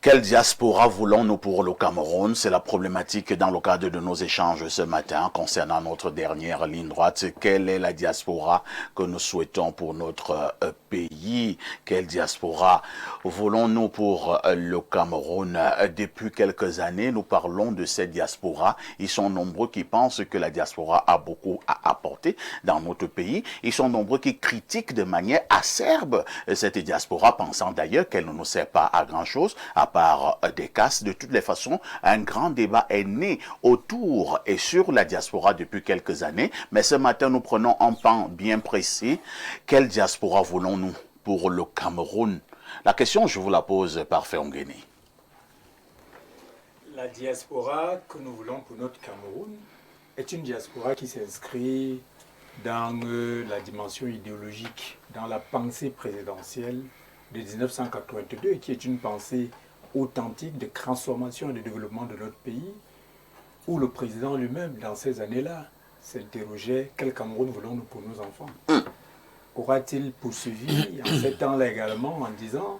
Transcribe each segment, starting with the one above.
Quelle diaspora voulons-nous pour le Cameroun? C'est la problématique dans le cadre de nos échanges ce matin concernant notre dernière ligne droite. Quelle est la diaspora que nous souhaitons pour notre pays? Quelle diaspora voulons-nous pour le Cameroun? Depuis quelques années, nous parlons de cette diaspora. Ils sont nombreux qui pensent que la diaspora a beaucoup à apporter dans notre pays. Ils sont nombreux qui critiquent de manière acerbe cette diaspora, pensant d'ailleurs qu'elle ne nous sert pas à grand-chose, à part des casses. De toutes les façons, un grand débat est né autour et sur la diaspora depuis quelques années. Mais ce matin, nous prenons un pan bien précis. Quelle diaspora voulons-nous pour le Cameroun? La question, je vous la pose par Féongeni. La diaspora que nous voulons pour notre Cameroun est une diaspora qui s'inscrit dans la dimension idéologique, dans la pensée présidentielle de 1982, qui est une pensée authentique de transformation et de développement de notre pays, où le président lui-même, dans ces années-là, s'interrogeait quel Cameroun voulons-nous pour nos enfants. Aura-t-il poursuivi en ces temps-là également en disant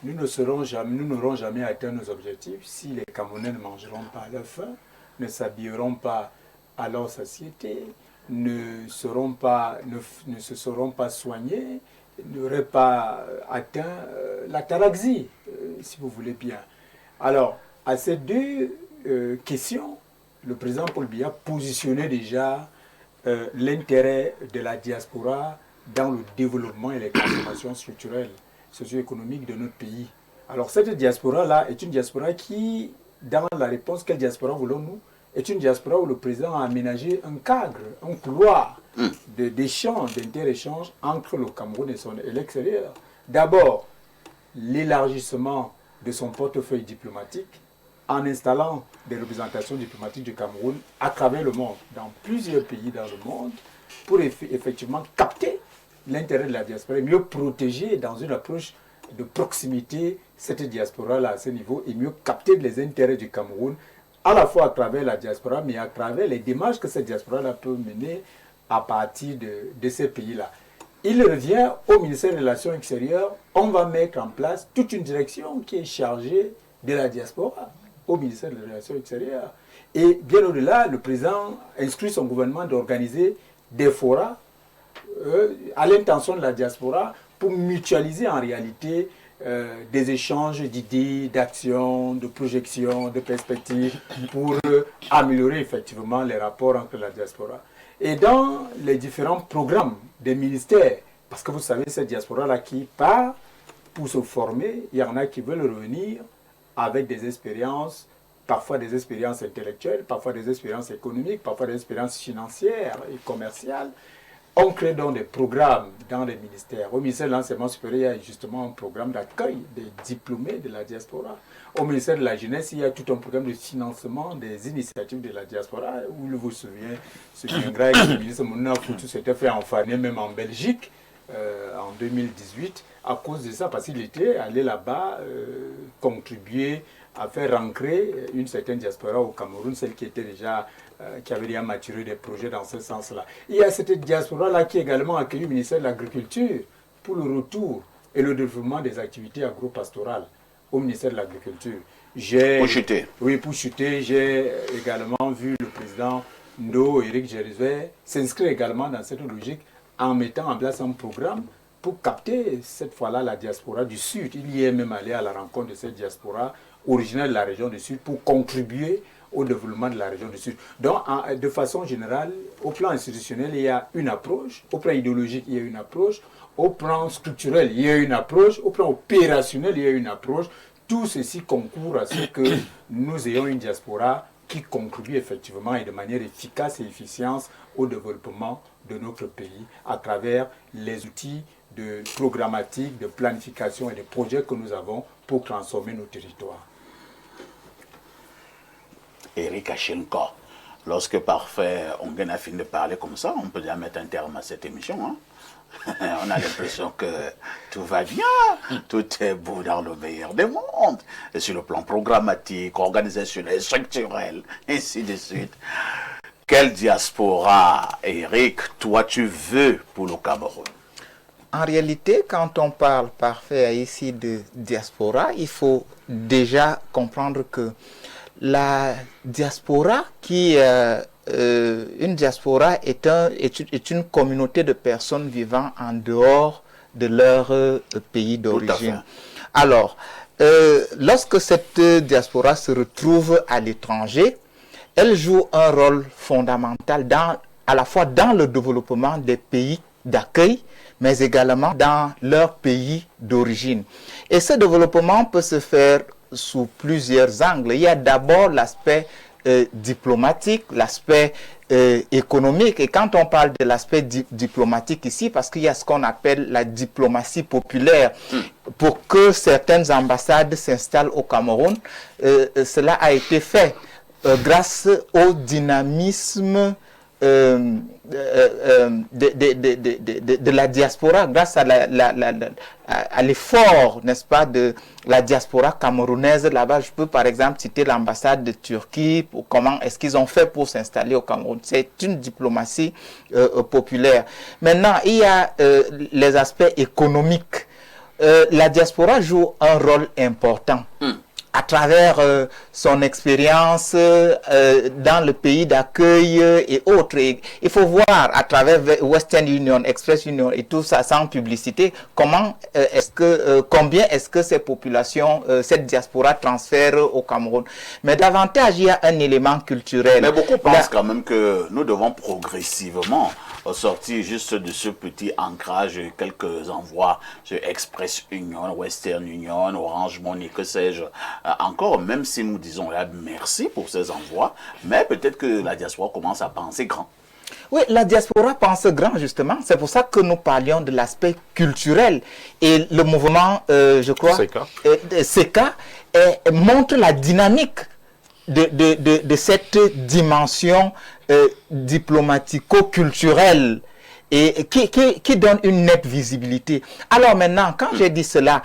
nous n'aurons jamais atteint nos objectifs si les Camerounais ne mangeront pas à leur faim, ne s'habilleront pas à leur satiété, ne se seront pas soignés, n'auraient pas atteint la taraxie, si vous voulez bien. Alors, à ces deux questions, le président Paul Biya positionnait déjà l'intérêt de la diaspora dans le développement et les transformations structurelles, socio-économiques de notre pays. Alors, cette diaspora-là est une diaspora qui, dans la réponse, quelle diaspora voulons-nous, est une diaspora où le président a aménagé un cadre, un couloir d'échange, d'inter-échange entre le Cameroun et l'extérieur. D'abord, l'élargissement de son portefeuille diplomatique en installant des représentations diplomatiques du Cameroun à travers le monde, dans plusieurs pays dans le monde, pour effectivement capter l'intérêt de la diaspora et mieux protéger dans une approche de proximité cette diaspora-là à ce niveau et mieux capter les intérêts du Cameroun à la fois à travers la diaspora, mais à travers les démarches que cette diaspora-là peut mener à partir de ces pays-là. Il revient au ministère des Relations extérieures, on va mettre en place toute une direction qui est chargée de la diaspora au ministère des Relations extérieures. Et bien au-delà, le président instruit son gouvernement d'organiser des forats à l'intention de la diaspora pour mutualiser en réalité des échanges d'idées, d'actions, de projections, de perspectives pour améliorer effectivement les rapports entre la diaspora. Et dans les différents programmes des ministères, parce que vous savez, cette diaspora-là qui part pour se former, il y en a qui veulent revenir avec des expériences, parfois des expériences intellectuelles, parfois des expériences économiques, parfois des expériences financières et commerciales. On crée donc des programmes dans les ministères. Au ministère de l'Enseignement supérieur, il y a justement un programme d'accueil des diplômés de la diaspora. Au ministère de la Jeunesse, il y a tout un programme de financement des initiatives de la diaspora. Vous vous souviendrez que le ministre Mouna Foutou s'était fait enfaner même en Belgique en 2018 à cause de ça, parce qu'il était allé là-bas contribuer à faire ancrer une certaine diaspora au Cameroun, celle qui était déjà qui avait déjà maturé des projets dans ce sens-là. Il y a cette diaspora-là qui a également accueilli le ministère de l'Agriculture pour le retour et le développement des activités agro-pastorales au ministère de l'Agriculture. Pour chuter. Oui, pour chuter. J'ai également vu le président Ndo, Éric Gérisvet, s'inscrire également dans cette logique en mettant en place un programme pour capter cette fois-là la diaspora du Sud. Il y est même allé à la rencontre de cette diaspora originaire de la région du Sud pour contribuer au développement de la région du Sud. Donc, de façon générale, au plan institutionnel, il y a une approche, au plan idéologique, il y a une approche, au plan structurel, il y a une approche, au plan opérationnel, il y a une approche. Tout ceci concourt à ce que nous ayons une diaspora qui contribue effectivement et de manière efficace et efficiente au développement de notre pays à travers les outils de programmatique, de planification et de projets que nous avons pour transformer nos territoires. Eric Achenko, lorsque parfait, on a fini de parler comme ça, on peut déjà mettre un terme à cette émission. Hein? On a l'impression que tout va bien, tout est beau dans le meilleur des mondes, et sur le plan programmatique, organisationnel, structurel, ainsi de suite. Quelle diaspora, Eric, toi tu veux pour le Cameroun? En réalité, quand on parle parfait ici de diaspora, il faut déjà comprendre que la diaspora une diaspora est une communauté de personnes vivant en dehors de leur pays d'origine. Alors, lorsque cette diaspora se retrouve à l'étranger, elle joue un rôle fondamental à la fois dans le développement des pays d'accueil, mais également dans leur pays d'origine. Et ce développement peut se faire sous plusieurs angles. Il y a d'abord l'aspect diplomatique, l'aspect économique. Et quand on parle de l'aspect diplomatique ici, parce qu'il y a ce qu'on appelle la diplomatie populaire, pour que certaines ambassades s'installent au Cameroun, cela a été fait grâce au dynamisme de la diaspora, grâce à l'effort, n'est-ce pas, de la diaspora camerounaise là-bas. Je peux par exemple citer l'ambassade de Turquie, comment est-ce qu'ils ont fait pour s'installer au Cameroun. C'est une diplomatie populaire. Maintenant, il y a les aspects économiques. La diaspora joue un rôle important. À travers son expérience dans le pays d'accueil et autres. Et il faut voir à travers Western Union, Express Union et tout ça sans publicité, combien est-ce que ces populations, cette diaspora transfère au Cameroun. Mais davantage, il y a un élément culturel. Mais beaucoup pensent quand même que nous devons progressivement sortir juste de ce petit ancrage, quelques envois sur Express Union, Western Union, Orange Money, que sais-je. Encore, même si nous disons là, merci pour ces envois, mais peut-être que la diaspora commence à penser grand. Oui, la diaspora pense grand, justement. C'est pour ça que nous parlions de l'aspect culturel. Et le mouvement, je crois, CECA, montre la dynamique de cette dimension diplomatico-culturelle et qui donne une nette visibilité. Alors maintenant, quand j'ai dit cela,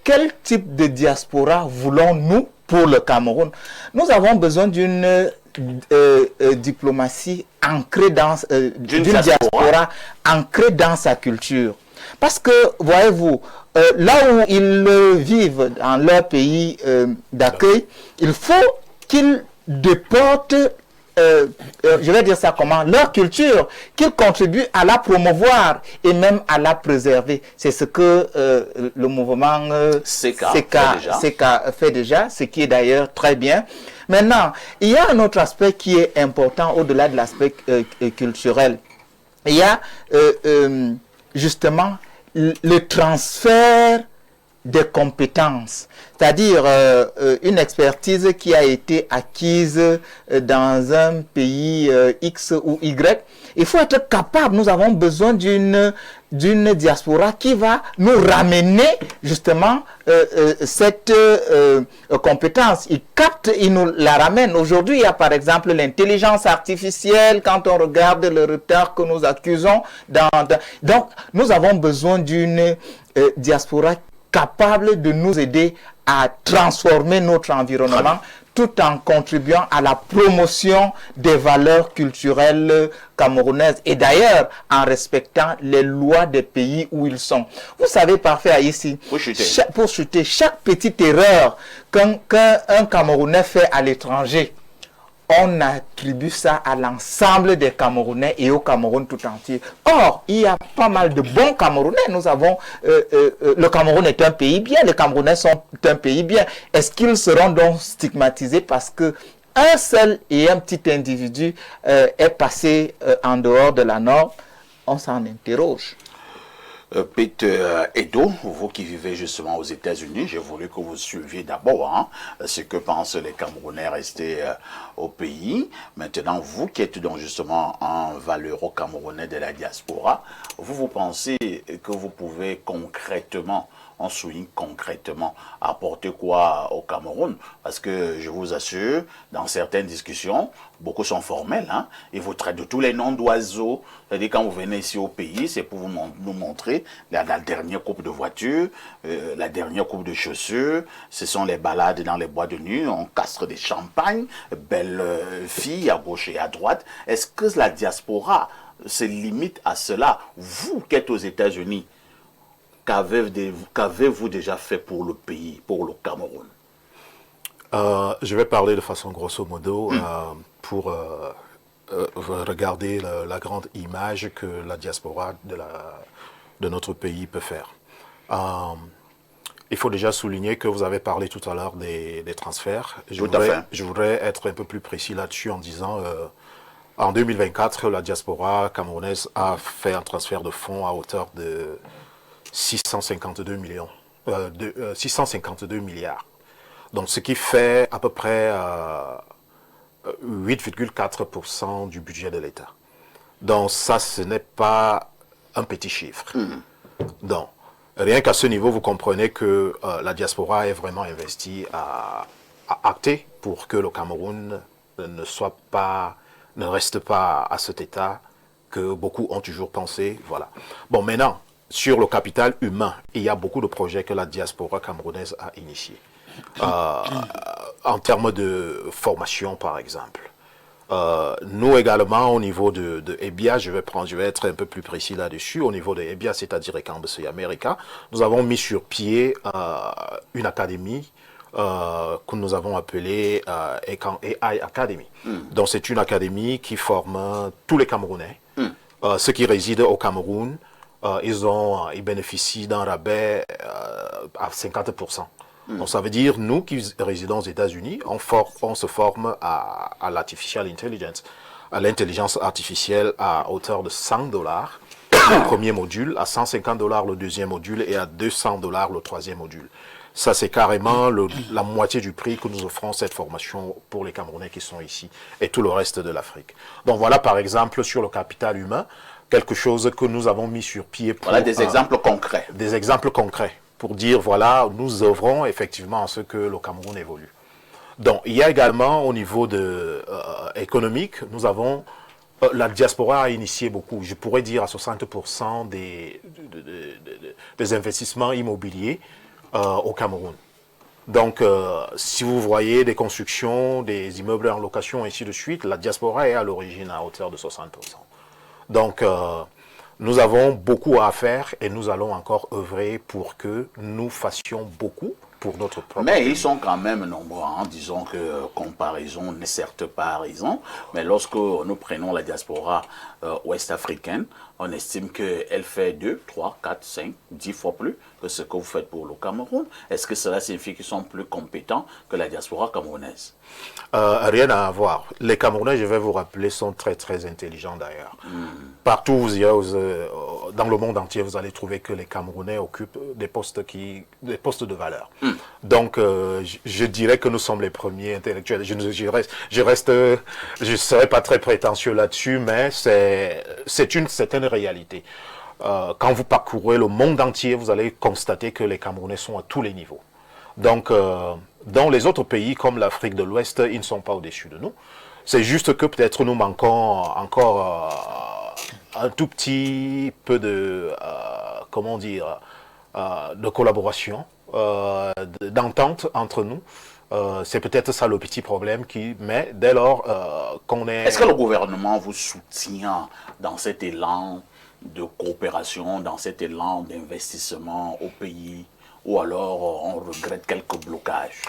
quel type de diaspora voulons-nous pour le Cameroun? Nous avons besoin d'une diplomatie ancrée dans d'une diaspora ancrée dans sa culture. Parce que, voyez-vous, là où ils vivent dans leur pays d'accueil, il faut qu'ils déportent, je vais dire ça comment, leur culture, qu'ils contribuent à la promouvoir et même à la préserver. C'est ce que le mouvement CECA fait déjà, ce qui est d'ailleurs très bien. Maintenant, il y a un autre aspect qui est important au-delà de l'aspect culturel. Il y a justement le transfert des compétences, c'est-à-dire une expertise qui a été acquise dans un pays X ou Y. Il faut être capable, nous avons besoin d'une diaspora qui va nous ramener justement cette compétence. Il capte, il nous la ramène. Aujourd'hui, il y a par exemple l'intelligence artificielle, quand on regarde le retard que nous accusons. Donc, nous avons besoin d'une diaspora capable de nous aider à transformer notre environnement tout en contribuant à la promotion des valeurs culturelles camerounaises et d'ailleurs en respectant les lois des pays où ils sont. Vous savez parfait ici, pour chuter, chaque petite erreur qu'un Camerounais fait à l'étranger, on attribue ça à l'ensemble des Camerounais et au Cameroun tout entier. Or, il y a pas mal de bons Camerounais. Nous avons, le Cameroun est un pays bien, les Camerounais sont un pays bien. Est-ce qu'ils seront donc stigmatisés parce que un seul et un petit individu est passé en dehors de la norme? On s'en interroge. Peter Edo, vous qui vivez justement aux États-Unis, j'ai voulu que vous suiviez d'abord ce que pensent les Camerounais restés au pays. Maintenant, vous qui êtes donc justement un valeureux Camerounais de la diaspora, vous pensez que vous pouvez concrètement, on souligne concrètement, apporter quoi au Cameroun? Parce que je vous assure, dans certaines discussions, beaucoup sont formels, ils vous traitent de tous les noms d'oiseaux. C'est-à-dire quand vous venez ici au pays, c'est pour nous montrer la dernière coupe de voiture, la dernière coupe de chaussures, ce sont les balades dans les bois de nuit, on castre des champagnes, belles filles à gauche et à droite. Est-ce que la diaspora se limite à cela? Vous qui êtes aux États-Unis, qu'avez-vous déjà fait pour le pays, pour le Cameroun? Je vais parler de façon grosso modo pour regarder la grande image que la diaspora de notre pays peut faire. Il faut déjà souligner que vous avez parlé tout à l'heure des transferts. Je voudrais être un peu plus précis là-dessus en disant en 2024, la diaspora camerounaise a fait un transfert de fonds à hauteur de 652 milliards. Donc, ce qui fait à peu près 8,4% du budget de l'État. Donc, ça, ce n'est pas un petit chiffre. Donc, rien qu'à ce niveau, vous comprenez que la diaspora est vraiment investie à acter pour que le Cameroun ne reste pas à cet état que beaucoup ont toujours pensé. Voilà. Bon, maintenant, sur le capital humain, il y a beaucoup de projets que la diaspora camerounaise a initiés. En termes de formation, par exemple. Nous également, au niveau de EBIA, je vais être un peu plus précis là-dessus, au niveau de EBIA, c'est-à-dire Campus America, nous avons mis sur pied une académie que nous avons appelée AI Academy. Donc c'est une académie qui forme tous les Camerounais, ceux qui résident au Cameroun, ils bénéficient d'un rabais à 50%. Donc ça veut dire, nous qui résidons aux États-Unis, on se forme à l'artificial intelligence, à l'intelligence artificielle à hauteur de $100 le premier module, à $150 le deuxième module et à $200 le troisième module. Ça, c'est carrément la moitié du prix que nous offrons cette formation pour les Camerounais qui sont ici et tout le reste de l'Afrique. Donc voilà, par exemple, sur le capital humain, quelque chose que nous avons mis sur pied. Voilà des exemples concrets. Des exemples concrets pour dire, voilà, nous œuvrons effectivement à ce que le Cameroun évolue. Donc, il y a également au niveau économique, nous avons, la diaspora a initié beaucoup, je pourrais dire à 60% des investissements immobiliers au Cameroun. Donc, si vous voyez des constructions, des immeubles en location, et ainsi de suite, la diaspora est à l'origine à hauteur de 60%. Donc, nous avons beaucoup à faire et nous allons encore œuvrer pour que nous fassions beaucoup pour notre propre Mais pays. ils sont quand même nombreux. Hein. Disons que comparaison n'est certes pas raison, mais lorsque nous prenons la diaspora ouest-africaine, on estime qu'elle fait 2, 3, 4, 5, 10 fois plus que ce que vous faites pour le Cameroun. Est-ce que cela signifie qu'ils sont plus compétents que la diaspora camerounaise? Rien à voir. Les Camerounais, je vais vous rappeler, sont très très intelligents d'ailleurs. Partout où vous irez, dans le monde entier, vous allez trouver que les Camerounais occupent des postes de valeur. Donc, je dirais que nous sommes les premiers intellectuels. Je ne serai pas très prétentieux là-dessus, mais c'est une certaine réalité. Quand vous parcourez le monde entier, vous allez constater que les Camerounais sont à tous les niveaux. Donc, dans les autres pays comme l'Afrique de l'Ouest, ils ne sont pas au-dessus de nous. C'est juste que peut-être nous manquons encore un tout petit peu de, de collaboration, d'entente entre nous. C'est peut-être ça le petit problème mais dès lors qu'on est... Est-ce que le gouvernement vous soutient dans cet élan de coopération, dans cet élan d'investissement au pays, ou alors on regrette quelques blocages?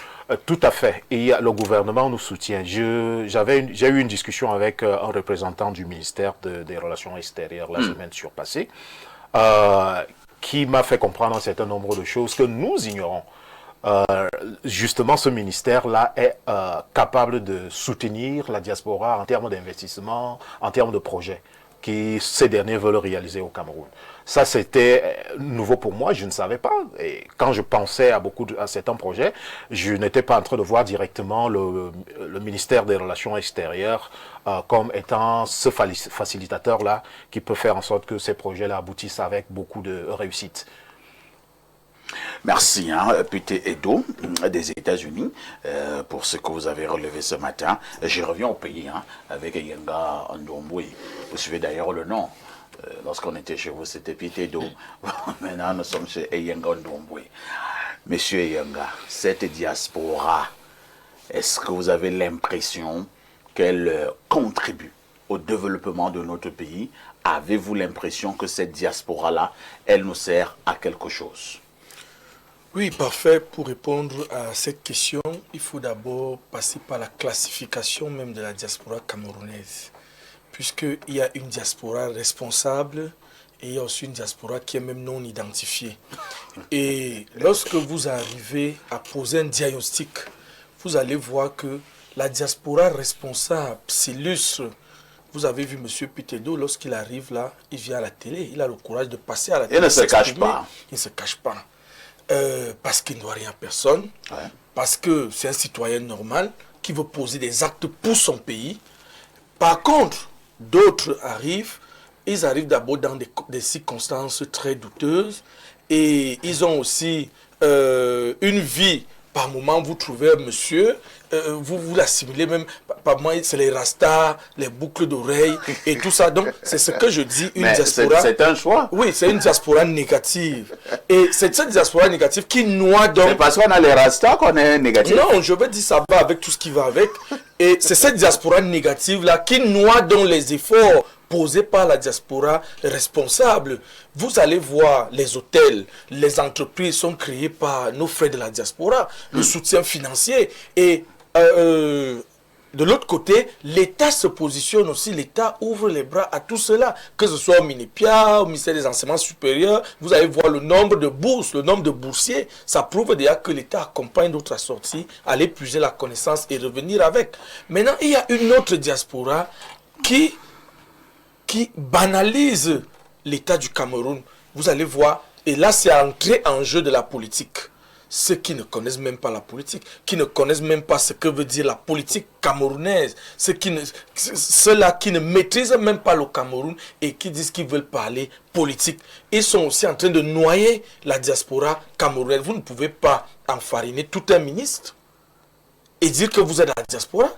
Tout à fait. Et le gouvernement nous soutient. J'ai eu une discussion avec un représentant du ministère des Relations extérieures la semaine surpassée, qui m'a fait comprendre un certain nombre de choses que nous ignorons. Justement, ce ministère-là est capable de soutenir la diaspora en termes d'investissement, en termes de projets que ces derniers veulent réaliser au Cameroun. Ça, c'était nouveau pour moi, je ne savais pas. Et quand je pensais à certains projets, je n'étais pas en train de voir directement le ministère des Relations extérieures comme étant ce facilitateur-là qui peut faire en sorte que ces projets-là aboutissent avec beaucoup de réussite. Merci, Peter Edo des États-Unis, pour ce que vous avez relevé ce matin. Je reviens au pays avec Eyenga Ndombwe. Vous suivez d'ailleurs le nom. Lorsqu'on était chez vous, c'était Peter Edo. Maintenant, nous sommes chez Eyenga Ndombwe. Monsieur Eyenga, cette diaspora, est-ce que vous avez l'impression qu'elle contribue au développement de notre pays avez-vous l'impression que cette diaspora-là, elle nous sert à quelque chose? Oui, parfait. Pour répondre à cette question, il faut d'abord passer par la classification même de la diaspora camerounaise. Puisqu'il y a une diaspora responsable et il y a aussi une diaspora qui est même non identifiée. Et lorsque vous arrivez à poser un diagnostic, vous allez voir que la diaspora responsable s'illustre. Vous avez vu M. Pitedo, lorsqu'il arrive là, il vient à la télé, il a le courage de passer à la télé. Il ne se cache pas. Il ne se cache pas. Parce qu'il ne doit rien à personne, parce que c'est un citoyen normal qui veut poser des actes pour son pays. Par contre, d'autres arrivent, ils arrivent d'abord dans des circonstances très douteuses et ils ont aussi une vie. Par moment, vous trouvez un monsieur, vous l'assimilez même, par moment, c'est les rastas, les boucles d'oreilles et tout ça. Donc, c'est ce que je dis, une diaspora. C'est un choix. Oui, c'est une diaspora négative. Et c'est cette diaspora négative qui noie donc... C'est parce qu'on a les rastas qu'on est négatif. Non, je veux dire, ça va avec tout ce qui va avec. Et c'est cette diaspora négative-là qui noie donc les efforts posés par la diaspora responsable. Vous allez voir les hôtels, les entreprises sont créées par nos frères de la diaspora, le soutien financier. Et de l'autre côté, l'État se positionne aussi, l'État ouvre les bras à tout cela, que ce soit au MINEPIA, au ministère des Enseignements supérieurs. Vous allez voir le nombre de bourses, le nombre de boursiers. Ça prouve déjà que l'État accompagne d'autres sorties, aller puiser la connaissance et revenir avec. Maintenant, il y a une autre diaspora qui banalise l'État du Cameroun. Vous allez voir, et là c'est entrer en jeu de la politique. Ceux qui ne connaissent même pas la politique, qui ne connaissent même pas ce que veut dire la politique camerounaise, ceux-là qui ne maîtrisent même pas le Cameroun et qui disent qu'ils veulent parler politique. Ils sont aussi en train de noyer la diaspora camerounaise. Vous ne pouvez pas enfariner tout un ministre et dire que vous êtes la diaspora.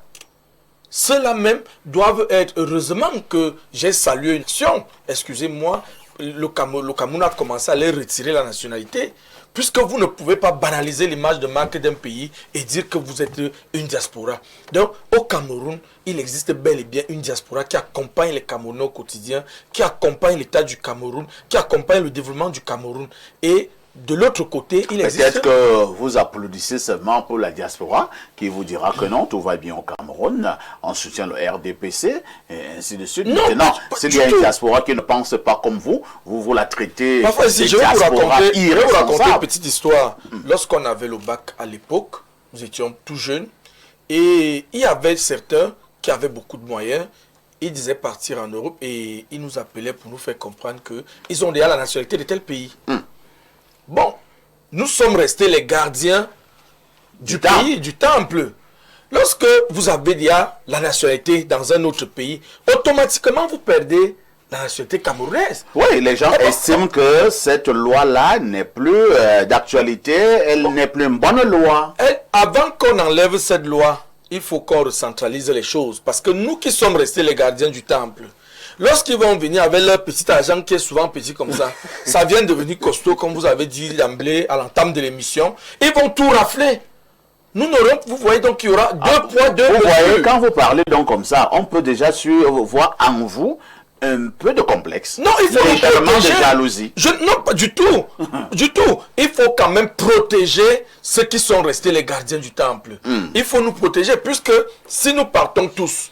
Ceux-là même doivent être, heureusement que j'ai salué une action, excusez-moi, le Cameroun a commencé à leur retirer la nationalité, puisque vous ne pouvez pas banaliser l'image de marque d'un pays et dire que vous êtes une diaspora. Donc, au Cameroun, il existe bel et bien une diaspora qui accompagne les Camerounais au quotidien, qui accompagne l'État du Cameroun, qui accompagne le développement du Cameroun. Et de l'autre côté, il existe... Peut-être que vous applaudissez seulement pour la diaspora qui vous dira que non, tout va bien au Cameroun, on soutient le RDPC, et ainsi de suite. Non, maintenant, s'il y a une diaspora qui ne pense pas comme vous la traitez de je vais vous raconter irresponsable. une petite histoire. Lorsqu'on avait le bac à l'époque, nous étions tout jeunes, et il y avait certains qui avaient beaucoup de moyens. Ils disaient partir en Europe et ils nous appelaient pour nous faire comprendre qu'ils ont déjà la nationalité de tel pays. Bon, nous sommes restés les gardiens du pays, du temple. Lorsque vous avez déjà la nationalité dans un autre pays, automatiquement vous perdez la nationalité camerounaise. Oui, les gens estiment que cette loi-là n'est plus d'actualité, elle n'est plus une bonne loi. Avant qu'on enlève cette loi, il faut qu'on recentralise les choses. Parce que nous qui sommes restés les gardiens du temple, lorsqu'ils vont venir avec leur petit argent qui est souvent petit comme ça vient devenir costaud, comme vous avez dit d'emblée à l'entame de l'émission, ils vont tout rafler. Nous n'aurons, vous voyez donc qu'il y aura deux poids, deux mesures. Vous voyez, quand vous parlez donc comme ça, on peut déjà voir en vous un peu de complexe. Non, il faut légèrement de jalousie. Non, pas du tout. Du tout. Il faut quand même protéger ceux qui sont restés les gardiens du temple. Il faut nous protéger, puisque si nous partons tous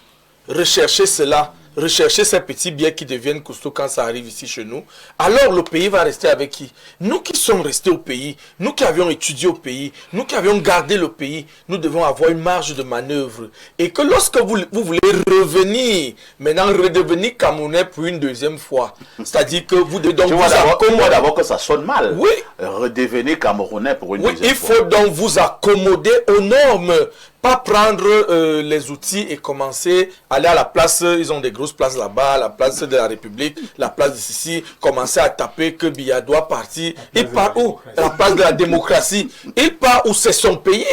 rechercher cela, rechercher ces petits biens qui deviennent costauds quand ça arrive ici chez nous, alors le pays va rester avec qui? Nous qui sommes restés au pays, nous qui avions étudié au pays, nous qui avions gardé le pays, nous devons avoir une marge de manœuvre. Et que lorsque vous voulez revenir, maintenant redevenir Camerounais pour une deuxième fois, c'est-à-dire que vous devez donc vous accommoder. D'abord que ça sonne mal. Oui. Redevenir Camerounais pour une deuxième fois. Il faut donc vous accommoder aux normes. Pas prendre les outils et commencer à aller à la place, ils ont des grosses places là-bas, la place de la République, la place de ceci, commencer à taper que Biya doit partir. Il part où? La place de la démocratie. Il part où? C'est son pays.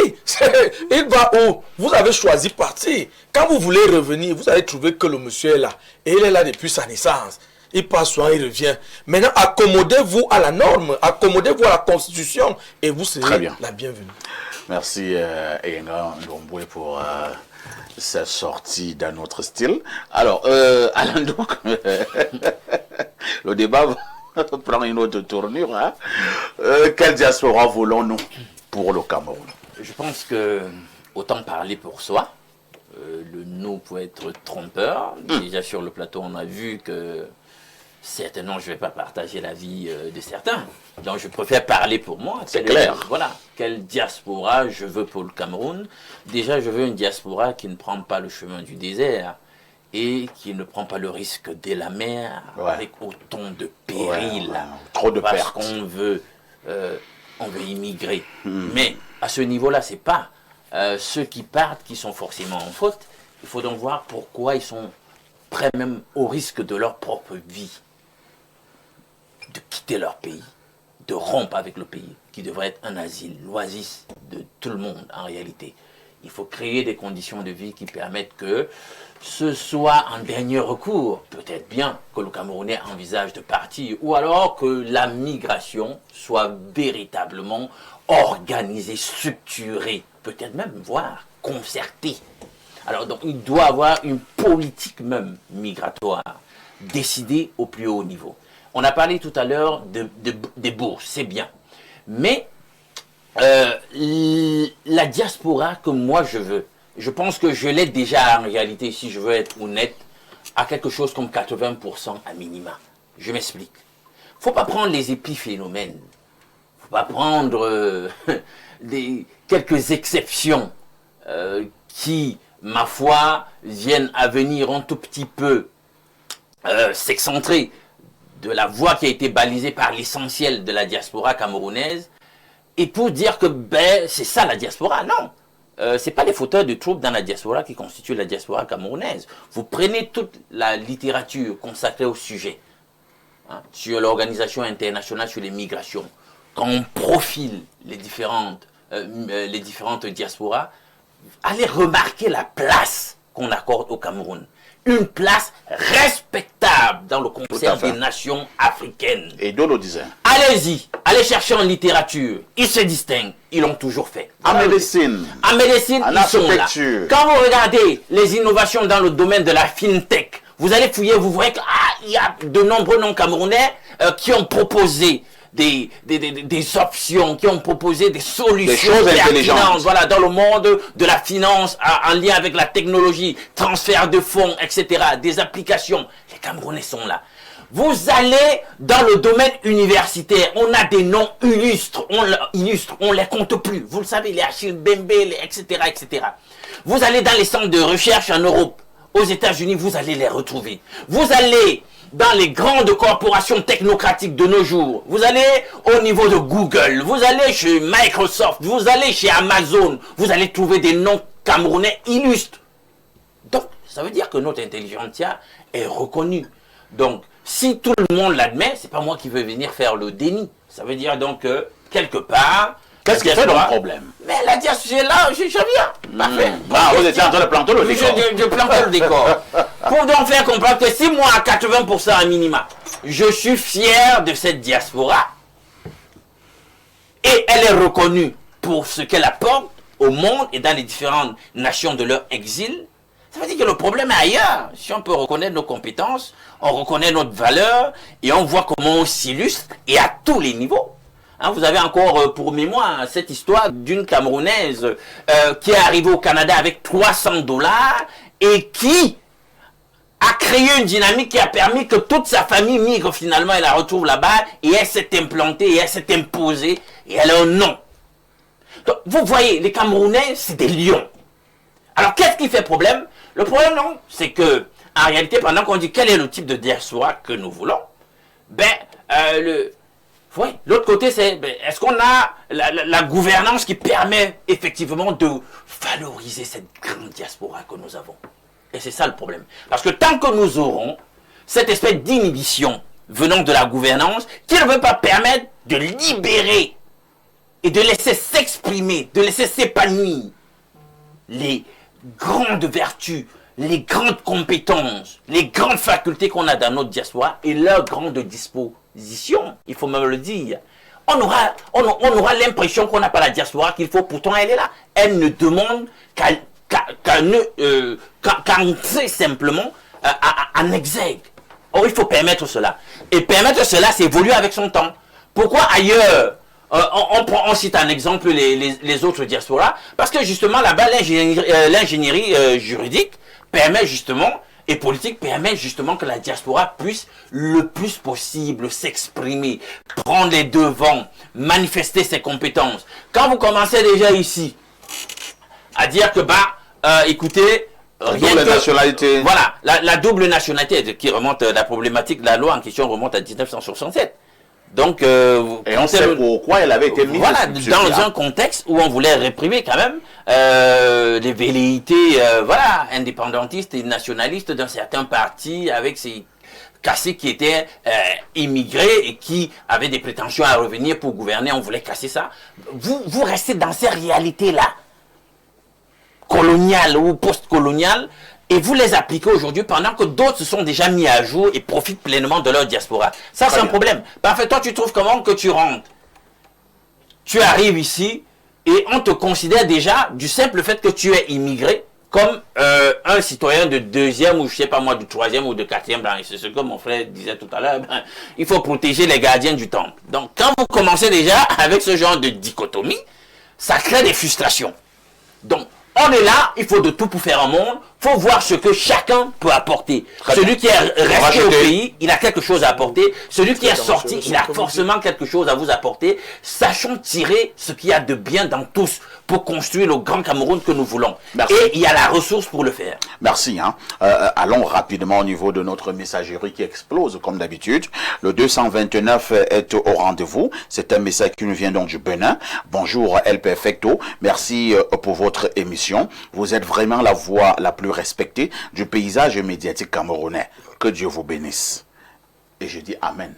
Il va où? Vous avez choisi partir. Quand vous voulez revenir, vous allez trouver que le monsieur est là. Et il est là depuis sa naissance. Il passe souvent, il revient. Maintenant, accommodez-vous à la norme, accommodez-vous à la Constitution et vous serez la bienvenue. Merci Enga Ndombwe pour cette sortie d'un autre style. Alors, Alain Douk, le débat prend une autre tournure. Hein. Quelle diaspora voulons-nous pour le Cameroun? Je pense que autant parler pour soi, le nous peut être trompeur. Déjà sur le plateau, on a vu que certainement je ne vais pas partager l'avis de certains. Donc je préfère parler pour moi. C'est clair. Voilà, quelle diaspora je veux pour le Cameroun. Déjà, je veux une diaspora qui ne prend pas le chemin du désert et qui ne prend pas le risque de la mer avec autant de périls. Trop de parce pertes. qu'on veut immigrer. Mais à ce niveau-là, c'est pas ceux qui partent qui sont forcément en faute. Il faut donc voir pourquoi ils sont prêts même au risque de leur propre vie de quitter leur pays, de rompre avec le pays, qui devrait être un asile, l'oasis de tout le monde en réalité. Il faut créer des conditions de vie qui permettent que ce soit un dernier recours. Peut-être bien que le Camerounais envisage de partir, ou alors que la migration soit véritablement organisée, structurée, peut-être même, voire concertée. Alors donc il doit avoir une politique même migratoire, décidée au plus haut niveau. On a parlé tout à l'heure des bourses, c'est bien. Mais la diaspora que moi je veux, je pense que je l'ai déjà en réalité, si je veux être honnête, à quelque chose comme 80% à minima. Je m'explique. Il ne faut pas prendre les épiphénomènes. Il ne faut pas prendre quelques exceptions qui, ma foi, viennent à venir un tout petit peu s'excentrer de la voie qui a été balisée par l'essentiel de la diaspora camerounaise, et pour dire que c'est ça la diaspora. Non, ce n'est pas les fauteurs de troubles dans la diaspora qui constituent la diaspora camerounaise. Vous prenez toute la littérature consacrée au sujet, hein, sur l'organisation internationale sur les migrations, quand on profile les différentes diasporas, allez remarquer la place qu'on accorde au Cameroun. Une place respectable dans le concert des nations africaines. Et Dodo disait. Allez-y, allez chercher en littérature. Ils se distinguent, ils l'ont toujours fait. En médecine. En médecine, en ils sont là. Quand vous regardez les innovations dans le domaine de la fintech, vous allez fouiller, vous verrez qu'il y a de nombreux non-camerounais qui ont proposé des options, qui ont proposé des solutions, des choses intelligentes, voilà, dans le monde de la finance, en lien avec la technologie, transfert de fonds, etc., des applications. Les Camerounais sont là. Vous allez dans le domaine universitaire, on a des noms illustres, on les compte plus. Vous le savez, les Achille Bembe, etc., etc. Vous allez dans les centres de recherche en Europe, aux États-Unis, vous allez les retrouver. Vous allez dans les grandes corporations technocratiques de nos jours, vous allez au niveau de Google, vous allez chez Microsoft, vous allez chez Amazon, vous allez trouver des noms camerounais illustres. Donc, ça veut dire que notre intelligentsia est reconnue. Donc, si tout le monde l'admet, c'est pas moi qui veux venir faire le déni. Ça veut dire donc que, quelque part... Qu'est-ce qui fait le problème? Mais la diaspora, là, je viens. Parfait. Vous étiez en train de planter le décor. Je plante le décor. Pour donc faire comprendre que si moi, à 80% à minima, je suis fier de cette diaspora, et elle est reconnue pour ce qu'elle apporte au monde et dans les différentes nations de leur exil, ça veut dire que le problème est ailleurs. Si on peut reconnaître nos compétences, on reconnaît notre valeur, et on voit comment on s'illustre, et à tous les niveaux. Hein, vous avez encore pour mémoire cette histoire d'une Camerounaise qui est arrivée au Canada avec $300 et qui a créé une dynamique qui a permis que toute sa famille migre finalement et la retrouve là-bas, et elle s'est implantée, et elle s'est imposée, et elle a un nom. Donc, vous voyez, les Camerounais, c'est des lions. Alors, qu'est-ce qui fait problème? Le problème, non, c'est que, en réalité, pendant qu'on dit quel est le type de diaspora que nous voulons, oui, l'autre côté, c'est est-ce qu'on a la gouvernance qui permet effectivement de valoriser cette grande diaspora que nous avons? Et c'est ça le problème. Parce que tant que nous aurons cette espèce d'inhibition venant de la gouvernance qui ne veut pas permettre de libérer et de laisser s'exprimer, de laisser s'épanouir les grandes vertus, les grandes compétences, les grandes facultés qu'on a dans notre diaspora et leurs grandes dispositions, il faut même le dire. on aura l'impression qu'on n'a pas la diaspora qu'il faut, pourtant elle est là. Elle ne demande qu'à entrer simplement en exergue. Or, il faut permettre cela. Et permettre cela, c'est évoluer avec son temps. Pourquoi ailleurs, on cite un exemple les autres diasporas? Parce que justement, là-bas, l'ingénierie juridique permet justement, et politique permet justement que la diaspora puisse le plus possible s'exprimer, prendre les devants, manifester ses compétences. Quand vous commencez déjà ici à dire que, écoutez, rien double que, nationalité. voilà, la double nationalité qui remonte, la problématique de la loi en question remonte à 1967. Donc, et on sait pourquoi elle avait été mise. Voilà, dans un contexte où on voulait réprimer quand même les velléités, voilà, indépendantistes et nationalistes d'un certain parti avec ces cassés qui étaient immigrés et qui avaient des prétentions à revenir pour gouverner. On voulait casser ça. Vous restez dans ces réalités-là, coloniales ou post-coloniales, et vous les appliquez aujourd'hui pendant que d'autres se sont déjà mis à jour et profitent pleinement de leur diaspora. Ça, c'est un problème. Parfait, toi, tu trouves comment que tu rentres? Tu arrives ici et on te considère déjà, du simple fait que tu es immigré, comme un citoyen de deuxième ou je sais pas moi, de troisième ou de quatrième rang. C'est ce que mon frère disait tout à l'heure. Il faut protéger les gardiens du temple. Donc, quand vous commencez déjà avec ce genre de dichotomie, ça crée des frustrations. Donc, on est là, il faut de tout pour faire un monde, il faut voir ce que chacun peut apporter. Celui qui est resté au pays, il a quelque chose à apporter. Celui qui est sorti, il a forcément quelque chose à vous apporter. Sachons tirer ce qu'il y a de bien dans tous pour construire le grand Cameroun que nous voulons. Merci. Et il y a la ressource pour le faire. Merci. Allons rapidement au niveau de notre messagerie qui explose comme d'habitude. Le 229 est au rendez-vous. C'est un message qui nous vient donc du Bénin. Bonjour El Perfecto. Merci pour votre émission. Vous êtes vraiment la voix la plus respectée du paysage médiatique camerounais. Que Dieu vous bénisse. Et je dis Amen.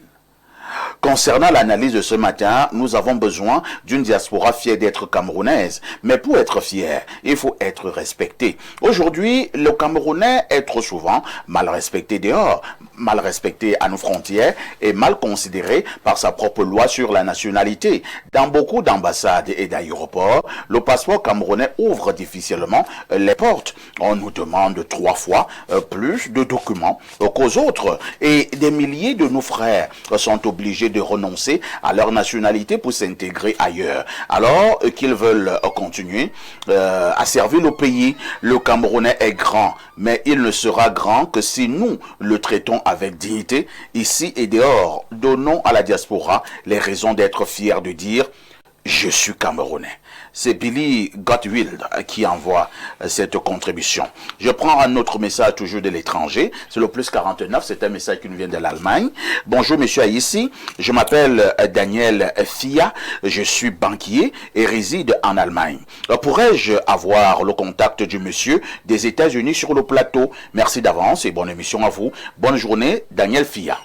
Concernant l'analyse de ce matin, nous avons besoin d'une diaspora fière d'être camerounaise. Mais pour être fier, il faut être respecté. Aujourd'hui, le Camerounais est trop souvent mal respecté dehors, mal respecté à nos frontières et mal considéré par sa propre loi sur la nationalité. Dans beaucoup d'ambassades et d'aéroports, le passeport camerounais ouvre difficilement les portes. On nous demande 3 fois plus de documents qu'aux autres. Et des milliers de nos frères sont obligés de renoncer à leur nationalité pour s'intégrer ailleurs. Alors qu'ils veulent continuer à servir le pays. Le Camerounais est grand, mais il ne sera grand que si nous le traitons avec dignité, ici et dehors. Donnons à la diaspora les raisons d'être fiers de dire « Je suis Camerounais ». C'est Billy Gottwild qui envoie cette contribution. Je prends un autre message toujours de l'étranger. C'est le plus 49. C'est un message qui nous vient de l'Allemagne. Bonjour, monsieur Aïssi. Je m'appelle Daniel Fia. Je suis banquier et réside en Allemagne. Pourrais-je avoir le contact du monsieur des États-Unis sur le plateau? Merci d'avance et bonne émission à vous. Bonne journée, Daniel Fia.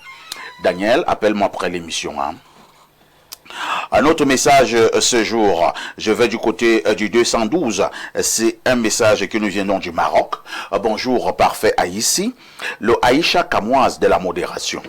Daniel, appelle-moi après l'émission, Un autre message ce jour, je vais du côté du 212, c'est un message qui nous vient donc du Maroc. Bonjour, parfait Aïssi, le Aïcha Kamoise de la modération.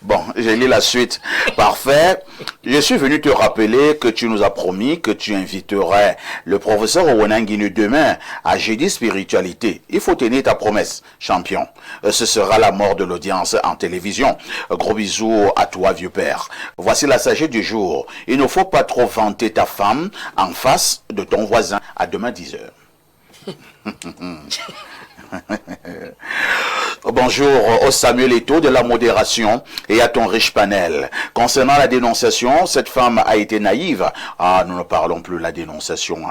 Bon, j'ai lu la suite. Parfait. Je suis venu te rappeler que tu nous as promis que tu inviterais le professeur Owenanginu demain à Jeudi Spiritualité. Il faut tenir ta promesse, champion. Ce sera la mort de l'audience en télévision. Gros bisous à toi, vieux père. Voici la sagesse du jour. Il ne faut pas trop vanter ta femme en face de ton voisin. À demain 10h. Bonjour au Samuel Eto'o de la modération et à ton riche panel. Concernant la dénonciation, cette femme a été naïve. Nous ne parlons plus de la dénonciation.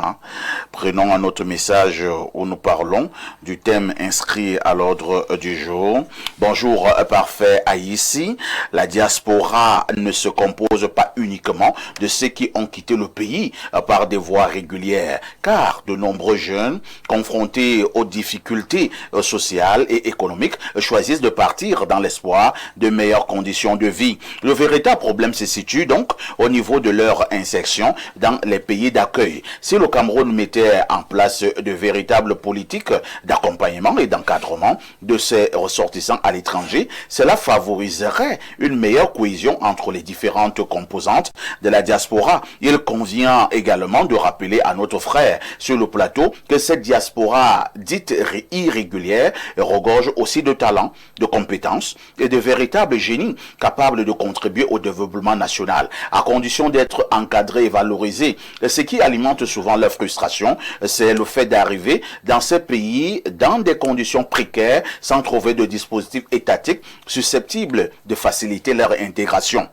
Prenons un autre message où nous parlons du thème inscrit à l'ordre du jour. Bonjour, parfait Aïssi. La diaspora ne se compose pas uniquement de ceux qui ont quitté le pays par des voies régulières, car de nombreux jeunes confrontés aux difficultés sociales et économiques choisissent de partir dans l'espoir de meilleures conditions de vie. Le véritable problème se situe donc au niveau de leur insertion dans les pays d'accueil. Si le Cameroun mettait en place de véritables politiques d'accompagnement et d'encadrement de ses ressortissants à l'étranger, cela favoriserait une meilleure cohésion entre les différentes composantes de la diaspora. Il convient également de rappeler à notre frère sur le plateau que cette diaspora dite irrégulière regorge aussi de talents, de compétences et de véritables génies capables de contribuer au développement national, à condition d'être encadrés et valorisés. Ce qui alimente souvent leur frustration, c'est le fait d'arriver dans ces pays dans des conditions précaires sans trouver de dispositifs étatiques susceptibles de faciliter leur intégration.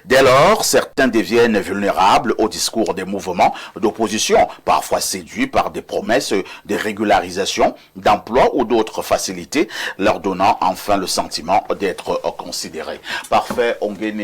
Dès lors, certains deviennent vulnérables au discours des mouvements d'opposition, parfois séduits par des promesses de régularisation, d'emploi ou d'autres facilités, leur donnant enfin le sentiment d'être considérés. Parfait, Ongene.